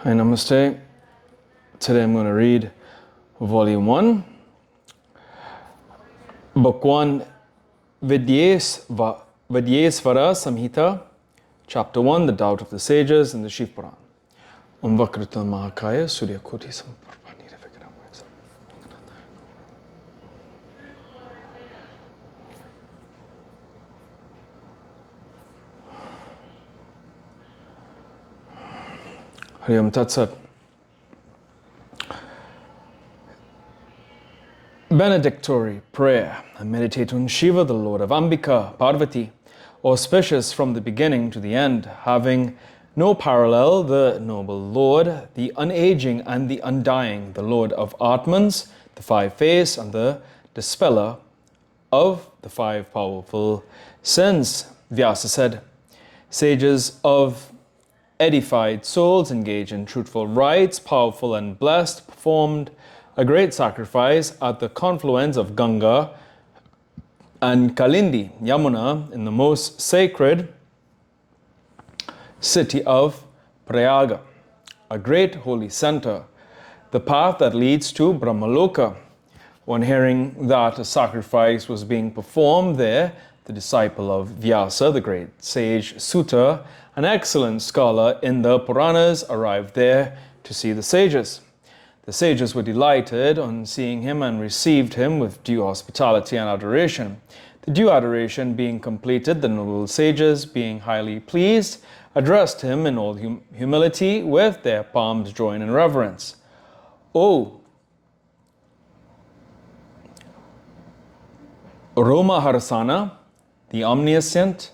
Hi, Namaste. Today I'm going to read Volume 1, Book 1, Vedyesvarasamhita, Chapter 1, The Doubt of the Sages in the Shiv Puran. Om Vakrital Mahakaya Surya Koti Samparpani Revikram. Hariyam Tatsat. Benedictory prayer. I meditate on Shiva, the Lord of Ambika, Parvati, auspicious from the beginning to the end, having no parallel, the noble Lord, the unaging and the undying, the Lord of Atmans, the five-faced, and the dispeller of the five powerful sins. Vyasa said, sages of edified souls engage in truthful rites, powerful and blessed, performed a great sacrifice at the confluence of Ganga and Kalindi, Yamuna, in the most sacred city of Prayaga, a great holy center, the path that leads to Brahmaloka. On hearing that a sacrifice was being performed there, the disciple of Vyasa, the great sage Suta, an excellent scholar in the Puranas, arrived there to see the sages. The sages were delighted on seeing him and received him with due hospitality and adoration. The due adoration being completed, the noble sages, being highly pleased, addressed him in all humility with their palms joined in reverence. O Roma Harsana, the omniscient,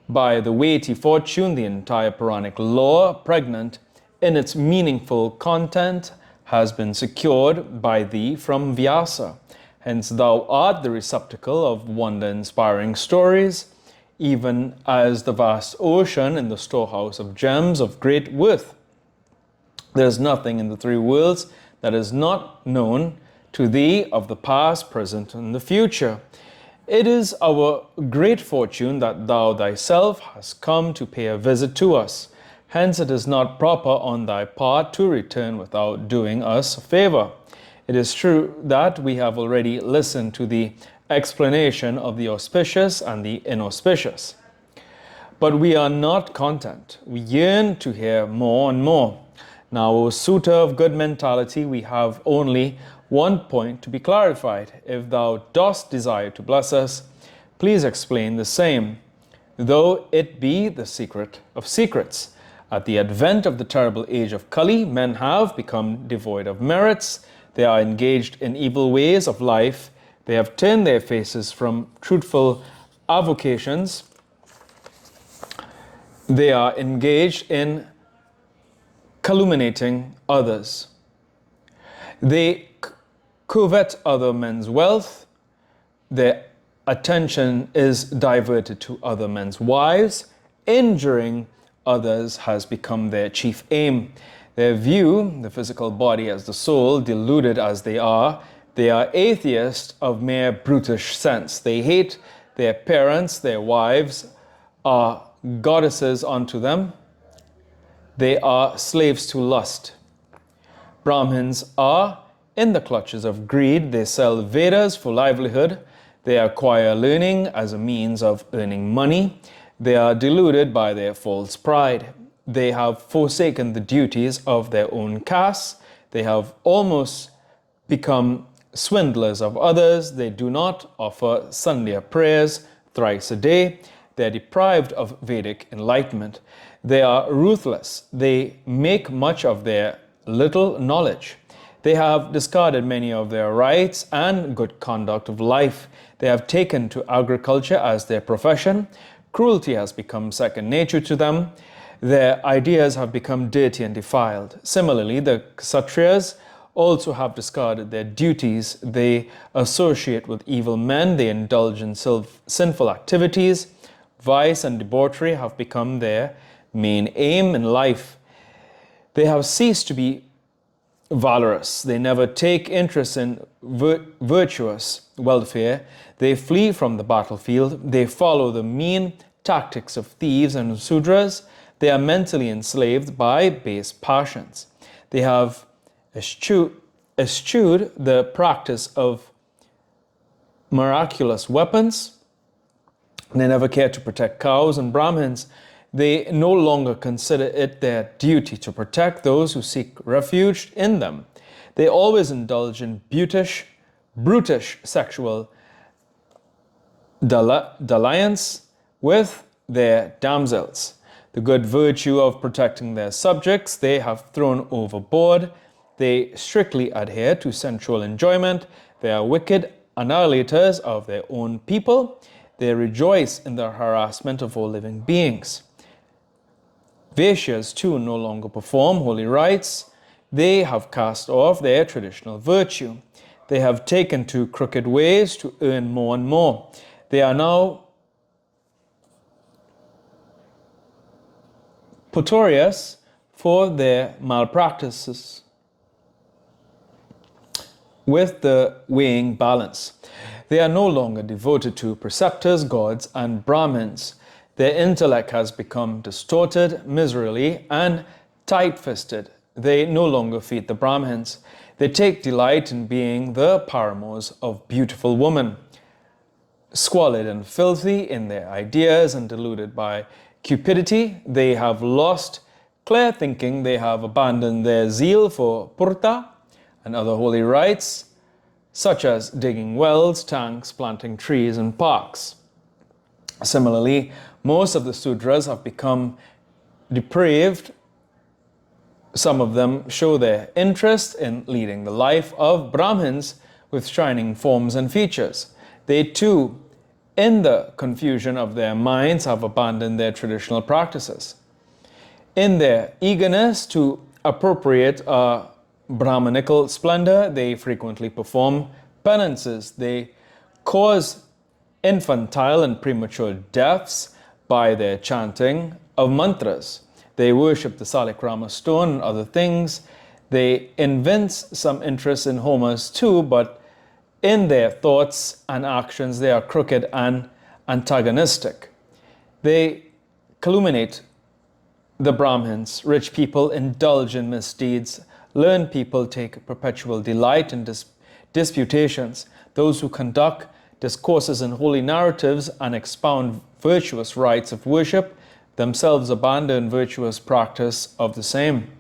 by the weighty fortune, the entire Puranic law, pregnant in its meaningful content, has been secured by thee from Vyasa. Hence thou art the receptacle of wonder-inspiring stories, even as the vast ocean in the storehouse of gems of great worth. There is nothing in the three worlds that is not known to thee of the past, present, and the future. It is our great fortune that thou thyself hast come to pay a visit to us. Hence it is not proper on thy part to return without doing us a favor. It is true that we have already listened to the explanation of the auspicious and the inauspicious. But we are not content. We yearn to hear more and more. Now, O Suta of good mentality, we have only one point to be clarified. If thou dost desire to bless us, please explain the same, though it be the secret of secrets. At the advent of the terrible age of Kali, men have become devoid of merits. They are engaged in evil ways of life. They have turned their faces from truthful avocations. They are engaged in calumniating others. They covet other men's wealth. Their attention is diverted to other men's wives. Injuring others has become their chief aim. They view the physical body as the soul, deluded as they are atheists of mere brutish sense. They hate their parents, their wives are goddesses unto them. They are slaves to lust. Brahmins are in the clutches of greed. They sell Vedas for livelihood. They acquire learning as a means of earning money. They are deluded by their false pride. They have forsaken the duties of their own caste. They have almost become swindlers of others. They do not offer Sandhya prayers thrice a day. They are deprived of Vedic enlightenment. They are ruthless. They make much of their little knowledge. They have discarded many of their rights and good conduct of life. They have taken to agriculture as their profession. Cruelty has become second nature to them. Their ideas have become dirty and defiled. Similarly, the Kshatriyas also have discarded their duties. They associate with evil men. They indulge in sinful activities. Vice and debauchery have become their main aim in life. They have ceased to be valorous. They never take interest in virtuous welfare. They flee from the battlefield. They follow the mean tactics of thieves and Sudras. They are mentally enslaved by base passions. They have eschewed the practice of miraculous weapons. They never care to protect cows and Brahmins. They no longer consider it their duty to protect those who seek refuge in them. They always indulge in brutish sexual dalliance with their damsels. The good virtue of protecting their subjects they have thrown overboard. They strictly adhere to sensual enjoyment. They are wicked annihilators of their own people. They rejoice in the harassment of all living beings. Vaishyas too no longer perform holy rites. They have cast off their traditional virtue. They have taken to crooked ways to earn more and more. They are now notorious for their malpractices with the weighing balance. They are no longer devoted to preceptors, gods, and Brahmins. Their intellect has become distorted, miserly, and tight-fisted. They no longer feed the Brahmins. They take delight in being the paramours of beautiful women. Squalid and filthy in their ideas and deluded by cupidity, they have lost clear thinking. They have abandoned their zeal for purta and other holy rites, such as digging wells, tanks, planting trees, and parks. Similarly, most of the Sudras have become depraved. Some of them show their interest in leading the life of Brahmins with shining forms and features. They too, in the confusion of their minds, have abandoned their traditional practices. In their eagerness to appropriate a Brahmanical splendor, they frequently perform penances. They cause infantile and premature deaths by their chanting of mantras. They worship the Salikrama stone and other things. They evince some interest in Homer's too, but in their thoughts and actions they are crooked and antagonistic. They calumniate the Brahmins. Rich people indulge in misdeeds. Learned people take perpetual delight in disputations. Those who conduct discourses in holy narratives and expound virtuous rites of worship themselves abandon virtuous practice of the same.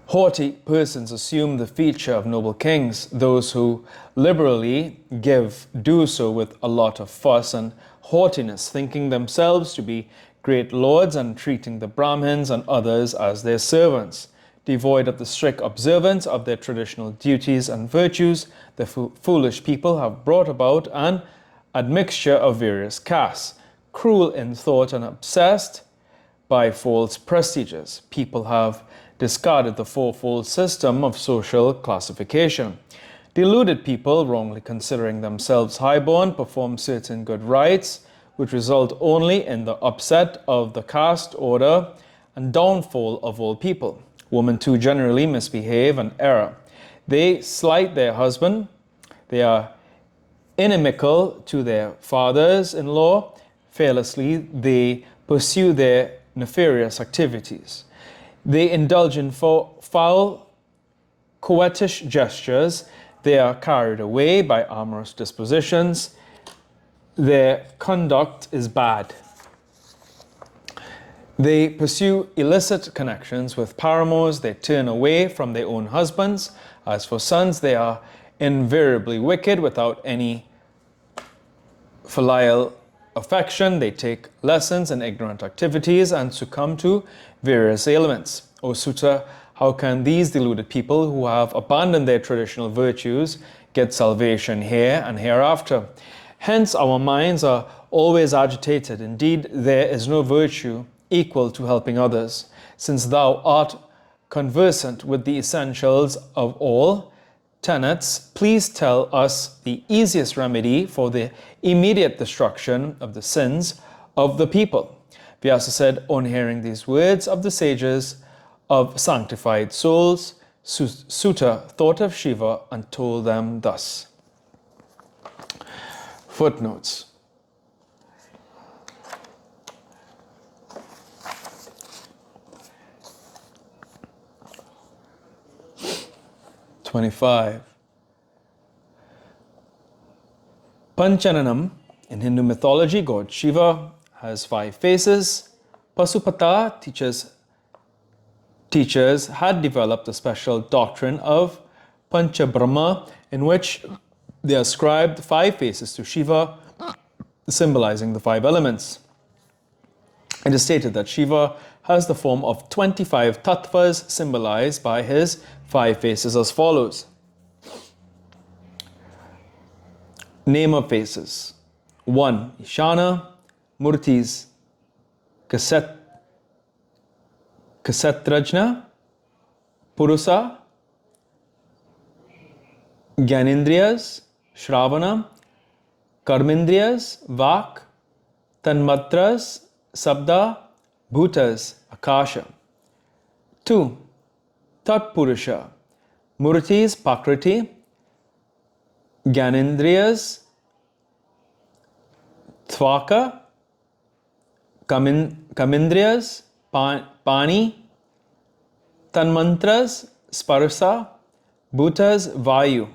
Haughty persons assume the feature of noble kings. Those who liberally give do so with a lot of fuss and haughtiness, thinking themselves to be great lords and treating the Brahmins and others as their servants. Devoid of the strict observance of their traditional duties and virtues, the foolish people have brought about an admixture of various castes. Cruel in thought and obsessed by false prestiges, people have discarded the fourfold system of social classification. Deluded people, wrongly considering themselves highborn, perform certain good rites, which result only in the upset of the caste order and downfall of all people. Women too generally misbehave and err. They slight their husband. They are inimical to their fathers-in-law. Fearlessly, they pursue their nefarious activities. They indulge in foul, coquettish gestures. They are carried away by amorous dispositions. Their conduct is bad. They pursue illicit connections with paramours. They turn away from their own husbands. As for sons, they are invariably wicked without any filial affection. They take lessons in ignorant activities and succumb to various ailments. O Sutta, how can these deluded people who have abandoned their traditional virtues get salvation here and hereafter? Hence our minds are always agitated. Indeed, there is no virtue equal to helping others. Since thou art conversant with the essentials of all tenets, please tell us the easiest remedy for the immediate destruction of the sins of the people. Vyasa said, on hearing these words of the sages of sanctified souls, Sutta thought of Shiva and told them thus. Footnotes. 25. Panchananam, in Hindu mythology, God Shiva has 5 faces. Pasupata teachers had developed a special doctrine of Panchabrahma in which they ascribed 5 faces to Shiva, symbolizing the 5 elements. It is stated that Shiva has the form of 25 tattvas symbolized by his 5 faces as follows. Name of faces. 1. Ishana, Murtis, Kasetrajna, Purusa, Gyanendriyas, Shravana, Karmendriyas, Vak, Tanmatras, Sabda, Bhutas, Akasha. 2. Tatpurusha, Murtis, Pakriti, Gyanendriyas, Tvaka, Kamindriyas, Pani, Tanmantras, Sparsa, Bhutas, Vayu.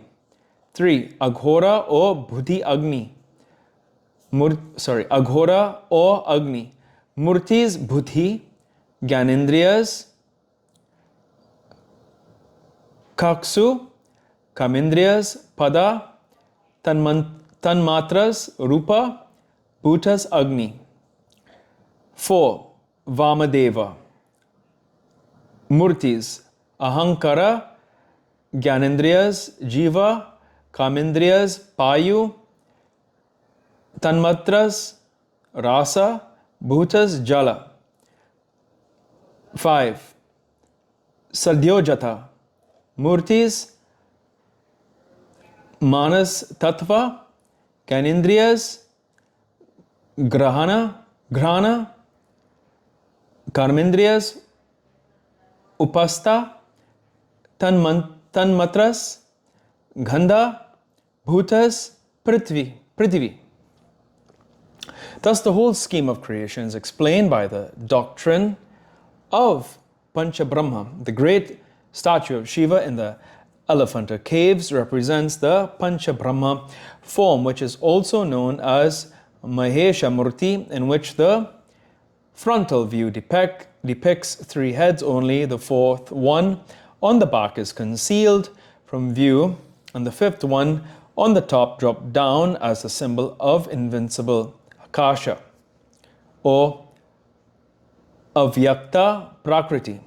3. Aghora or Buddhi Agni. Aghora or Agni. Murtis, Buddhi, Gyanendriyas, Kaksu, Kamindriyas, Pada, Tanmatras, Rupa, Bhutas, Agni. 4. Vamadeva. Murtis, Ahankara, Gyanendriyas, Jiva, Kamindriyas, Payu, Tanmatras, Rasa, Bhutas, Jala. 5. Sadyojata. Murtis, Manas Tattva, Gyanendriyas, Grahana, Karmendriyas, Upasta, Tanmatras, Gandha, Bhutas, Prithvi. Thus, the whole scheme of creation is explained by the doctrine of Panchabrahma. The great statue of Shiva in the Elephanta caves represents the Panchabrahma form, which is also known as Mahesha Murti, in which the frontal view depicts 3 heads only. The 4th one on the back is concealed from view, and the 5th one on the top dropped down as a symbol of invincible Akasha or Avyakta Prakriti.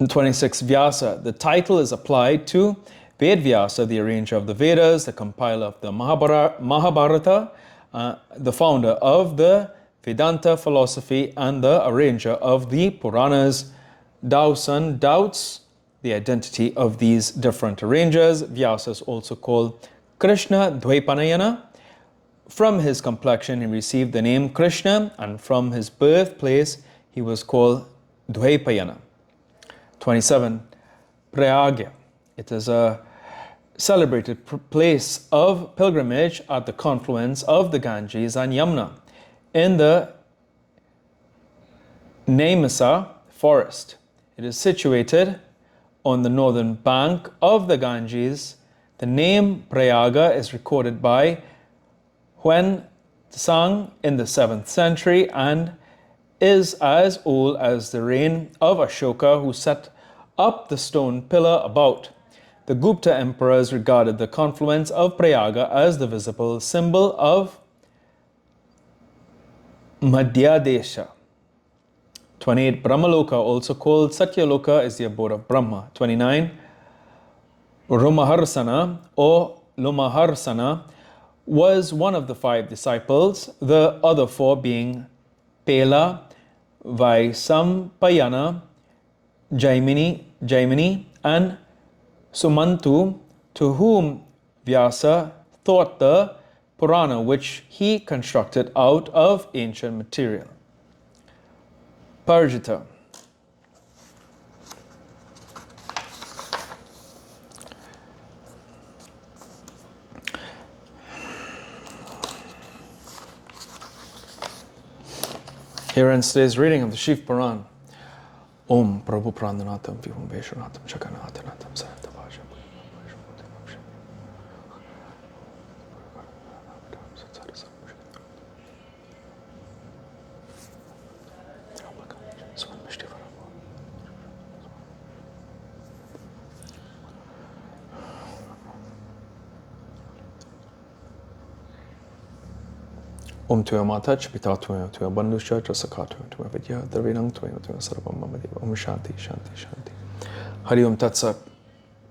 26. Vyasa. The title is applied to Vedyesvarasamhita, the arranger of the Vedas, the compiler of the Mahabharata, the founder of the Vedanta philosophy, and the arranger of the Puranas. Dowson doubts the identity of these different arrangers. Vyasa is also called Krishna Dvaipanayana. From his complexion, he received the name Krishna, and from his birthplace, he was called Dvaipayana. 27. Prayagya. It is a celebrated place of pilgrimage at the confluence of the Ganges and Yamuna in the Naimasa forest. It is situated on the northern bank of the Ganges. The name Prayaga is recorded by Huan Tsang in the 7th century and is as old as the reign of Ashoka, who set up the stone pillar about. The Gupta emperors regarded the confluence of Prayaga as the visible symbol of Madhya Desha. 28. Brahmaloka, also called Satyaloka, is the abode of Brahma. 29. Romaharsana or Lomaharsana was one of the 5 disciples, the other 4 being Pela, Vaisampayana, Jaimini, and Sumantu, to whom Vyasa taught the Purana, which he constructed out of ancient material. Parjita. Here ends today's reading of the Shiv Puran. Om Prabhu Prananatam Vihum Veshanatam Chakanatanatam Saratavajam. Om Tuya Mata Chipita Tuya Tuya Bandusha Trasaka Tuya Vidya Dravinang Tuya Tuya Sarvam Mamadeva. Om Shanti Shanti Shanti. Hari Om Tat Sat.